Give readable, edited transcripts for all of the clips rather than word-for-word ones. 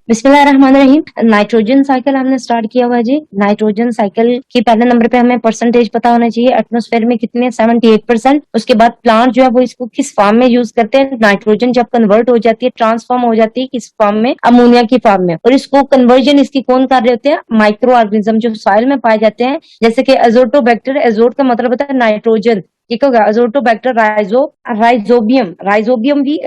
बिस्मिल्लाहिर्रहमानिर्रहीम। Nitrogen cycle हमने start किया हुआ है जी। नाइट्रोजन साइकिल की पहले नंबर पे हमें परसेंटेज पता होना चाहिए, एटमॉस्फेयर में कितने 78%। उसके बाद प्लांट जो है वो इसको किस फॉर्म में यूज करते हैं। नाइट्रोजन जब कन्वर्ट हो जाती है, ट्रांसफॉर्म हो जाती है किस फॉर्म में, अमोनिया की फॉर्म में, और इसको कन्वर्जन इसकी कौन कर रहे होते हैं, माइक्रो ऑर्गेनिज्म जो सॉइल में पाए जाते हैं, जैसे कि एजोटोबैक्टर। एजोट का मतलब होता है नाइट्रोजन, ठीक होगा। Azotobacter rhizobium. राइजोबियम भी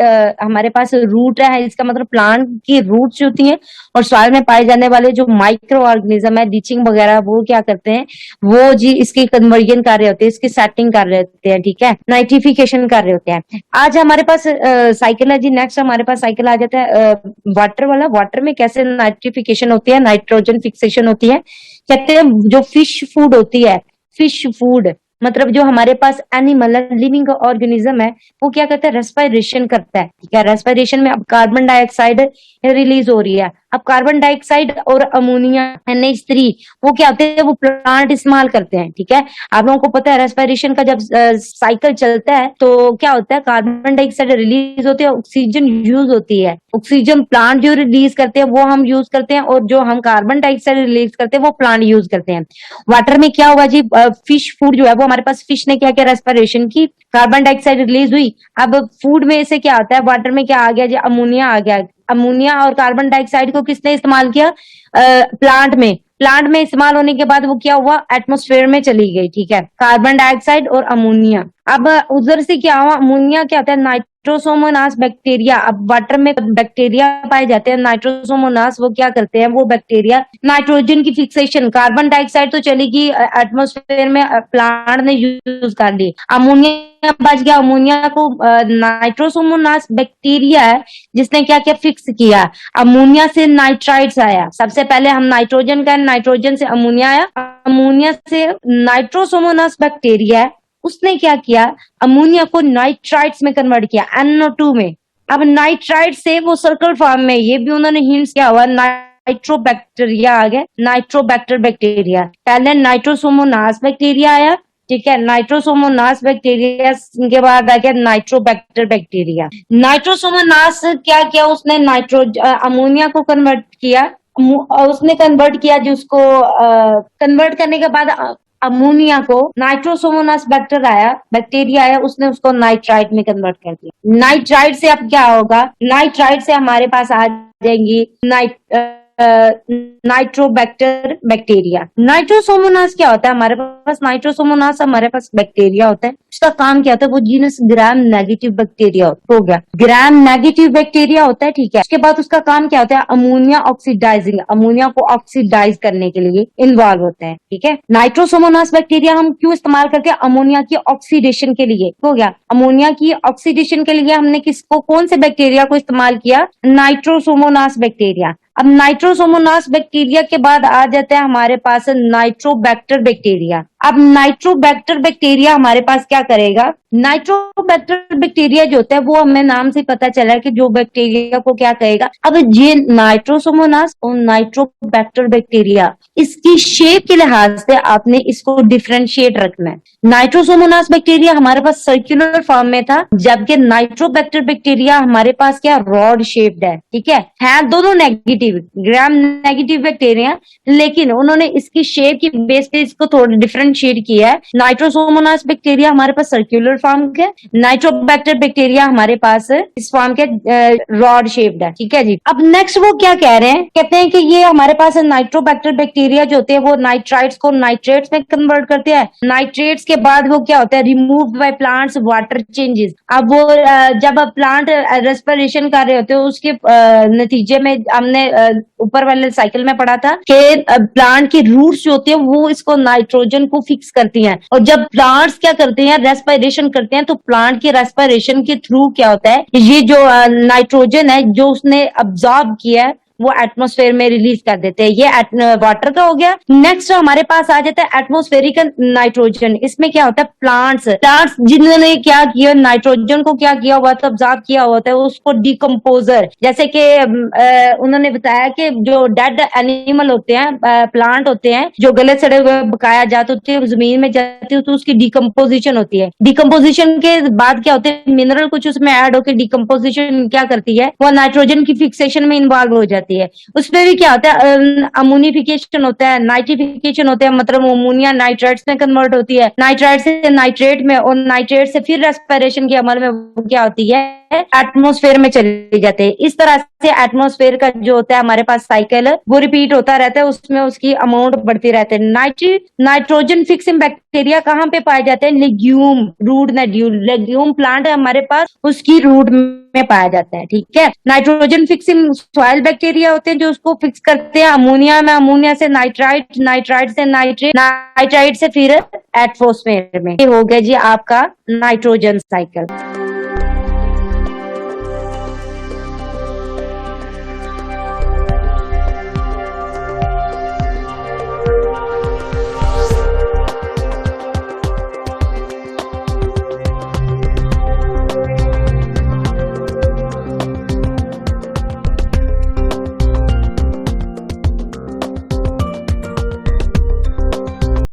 हमारे पास रूट है, इसका मतलब प्लांट की रूट्स होती हैं। और सॉइल में पाए जाने वाले जो माइक्रो ऑर्गेनिज्म है, लीचिंग वगैरह, वो क्या करते हैं, वो जी इसकी कन्वर्जन कर रहे होते हैं, इसकी सेटिंग कर रहे होते हैं, ठीक है, नाइट्रिफिकेशन कर रहे होते हैं। आज हमारे पास साइकिल है जी। नेक्स्ट हमारे पास साइकिल आ जाता है वाटर वाला। वाटर में कैसे नाइट्रिफिकेशन होती है, नाइट्रोजन फिक्सेशन होती है। कहते हैं जो फिश फूड होती है, फिश फूड मतलब जो हमारे पास एनिमल लिविंग ऑर्गेनिज्म है, वो क्या करता है, रेस्पिरेशन करता है, ठीक है। रेस्पिरेशन में अब कार्बन डाइऑक्साइड रिलीज हो रही है। अब कार्बन डाइऑक्साइड और अमोनिया NH3 वो क्या होते हैं, वो प्लांट इस्तेमाल करते हैं, ठीक है। आप लोगों को पता है रेस्पिरेशन का जब साइकिल चलता है तो क्या होता है, कार्बन डाइऑक्साइड रिलीज होती है, ऑक्सीजन यूज होती है। ऑक्सीजन प्लांट जो रिलीज करते हैं वो हम यूज करते हैं, और जो हम कार्बन डाइऑक्साइड रिलीज करते हैं वो प्लांट यूज करते हैं। वाटर में क्या हुआ जी, फिश फूड जो है वो हमारे पास, फिश ने क्या किया, रेस्पिरेशन की, कार्बन डाइऑक्साइड रिलीज हुई। अब फूड में से क्या आता है, वाटर में क्या आ गया जी, अमोनिया आ गया। अमोनिया और कार्बन डाइऑक्साइड को किसने इस्तेमाल किया, प्लांट में। प्लांट में इस्तेमाल होने के बाद वो क्या हुआ, एटमॉस्फेयर में चली गई, ठीक है, कार्बन डाइऑक्साइड और अमोनिया। अब उधर से क्या हुआ, अमोनिया क्या होता है, नाइट्रोसोमोनास बैक्टीरिया। अब वाटर में बैक्टीरिया पाए जाते हैं, नाइट्रोसोमोनास, वो क्या करते हैं, वो बैक्टीरिया नाइट्रोजन की फिक्सेशन, कार्बन डाइऑक्साइड तो चली गई एटमॉस्फेयर में, प्लांट ने यूज कर ली, अमोनिया बच गया। अमोनिया को नाइट्रोसोमोनास बैक्टीरिया है जिसने क्या क्या फिक्स किया। अमोनिया से नाइट्राइड्स आया, सबसे पहले हम नाइट्रोजन का, नाइट्रोजन से अमोनिया आया, अमोनिया से नाइट्रोसोमोनास बैक्टीरिया है, उसने क्या किया, अमोनिया को नाइट्राइड्स में कन्वर्ट किया, NO2 में। अब नाइट्राइड से वो सर्कल फॉर्म में, ये भी उन्होंने हिंट्स क्या हुआ, नाइट्रोबैक्टीरिया आ गया, नाइट्रोबैक्टर बैक्टीरिया। पहले नाइट्रोसोमोनास बैक्टीरिया आया, ठीक है, नाइट्रोसोमोनास बैक्टीरिया के बाद आ गया नाइट्रोबैक्टर बैक्टीरिया। नाइट्रोसोमोनास क्या किया, उसने अमोनिया को कन्वर्ट किया, उसने कन्वर्ट किया जिसको कन्वर्ट करने के बाद अमोनिया को, नाइट्रोसोमोनास बैक्टीरिया आया, उसने उसको नाइट्राइड में कन्वर्ट कर दिया। नाइट्राइड से अब क्या होगा, नाइट्राइड से हमारे पास आ जाएंगी नाइट्रोबैक्टर बैक्टीरिया। नाइट्रोसोमोनास क्या होता है, हमारे पास नाइट्रोसोमोनास हमारे पास बैक्टीरिया होता है, उसका काम क्या होता है, वो जीनस ग्राम नेगेटिव बैक्टीरिया हो गया, ग्राम नेगेटिव बैक्टीरिया होता है, ठीक है। उसके बाद उसका काम क्या होता है, अमोनिया ऑक्सीडाइजिंग, अमोनिया को ऑक्सीडाइज करने के लिए इन्वॉल्व होता है, ठीक है। नाइट्रोसोमोनास बैक्टीरिया हम क्यों इस्तेमाल करते हैं, अमोनिया की ऑक्सीडेशन के लिए, हो गया। अमोनिया की ऑक्सीडेशन के लिए हमने किसको, कौन से बैक्टीरिया को इस्तेमाल किया, नाइट्रोसोमोनास बैक्टीरिया। अब नाइट्रोसोमोनास बैक्टीरिया के बाद आ जाता है हमारे पास नाइट्रोबैक्टर बैक्टीरिया। अब नाइट्रोबैक्टर बैक्टीरिया हमारे पास क्या करेगा, नाइट्रोबैक्टर बैक्टीरिया जो होता है वो हमें नाम से पता चला है कि जो बैक्टीरिया को क्या कहेगा। अब ये नाइट्रोसोमोनास और नाइट्रोबैक्टर बैक्टीरिया, इसकी शेप के लिहाज से आपने इसको डिफरेंशिएट रखना है। नाइट्रोसोमोनास बैक्टीरिया हमारे पास सर्कुलर फॉर्म में था, जबकि नाइट्रोबैक्टर बैक्टीरिया हमारे पास क्या, रॉड शेप्ड है, ठीक है दोनों नेगेटिव, ग्राम नेगेटिव बैक्टीरिया, लेकिन उन्होंने इसकी शेप की बेस पे इसको थोड़ा डिफरेंशिएट किया है। नाइट्रोसोमोनास बैक्टीरिया हमारे पास सर्कुलर फॉर्म के, नाइट्रोबैक्टर बैक्टीरिया हमारे पास इस फॉर्म के रॉड शेप्ड है, ठीक है जी। अब नेक्स्ट वो क्या कह रहे हैं, कहते हैं कि ये हमारे पास नाइट्रोबैक्टर बैक्टीरिया जो होते हैं वो नाइट्राइड्स को नाइट्रेट्स में कन्वर्ट करते हैं। नाइट्रेट्स के बाद वो क्या होता है, removed by plants water changes. अब वो जब प्लांट रेस्पिरेशन कर रहे होते हैं उसके नतीजे में हमने ऊपर वाले साइकिल में पढ़ा था कि प्लांट की रूट्स जो होती है वो इसको नाइट्रोजन को फिक्स करती हैं, और जब प्लांट्स क्या करते हैं, रेस्पिरेशन करते हैं, तो प्लांट की रेस्पिरेशन के थ्रू क्या होता है, ये जो नाइट्रोजन है जो उसने अब्सॉर्ब किया है वो एटमॉस्फेयर में रिलीज कर देते हैं। ये वाटर का हो गया। नेक्स्ट हमारे पास आ जाता है एटमॉस्फेरिक नाइट्रोजन। इसमें क्या होता है, प्लांट्स जिन्होंने क्या किया, नाइट्रोजन को क्या किया हुआ था, अब्सॉर्ब किया होता है, उसको डिकम्पोजर, जैसे कि उन्होंने बताया कि जो डेड एनिमल होते हैं, प्लांट होते हैं जो गले सड़े हुए बकाया जाते होते हैं, जमीन में जाती है तो उसकी डिकम्पोजिशन होती है। डिकम्पोजिशन के बाद क्या होते हैं, मिनरल कुछ उसमें ऐड होकर डिकम्पोजिशन क्या करती है, वो नाइट्रोजन की फिक्सेशन में इन्वॉल्व हो जाती है। जाती है। उसमें भी क्या होता है, अमोनिफिकेशन होता है, नाइट्रिफिकेशन होता है, मतलब अमोनिया नाइट्राइट्स में कन्वर्ट होती है, नाइट्राइट से नाइट्रेट में, और नाइट्रेट से फिर रेस्पिरेशन के अमल में वो क्या होती है, एटमोस्फेयर में चले जाते हैं। इस तरह से एटमोस्फेयर का जो होता है हमारे पास साइकिल वो रिपीट होता रहता है, उसमें उसकी अमाउंट बढ़ती रहती है। नाइट्रोजन फिक्सिंग बैक्टीरिया कहाँ पे पाए जाते हैं, लेग्यूम रूट लेग्यूम प्लांट है हमारे पास, उसकी रूट में पाया जाता है। ठीक है, नाइट्रोजन फिक्सिंग सॉइल बैक्टीरिया होते हैं जो उसको फिक्स करते हैं अमोनिया में, अमोनिया से नाइट्राइट, नाइट्राइट से नाइट्रेट, नाइट्राइट से फिर एटमोस्फेयर में। ये हो गया जी आपका नाइट्रोजन साइकिल।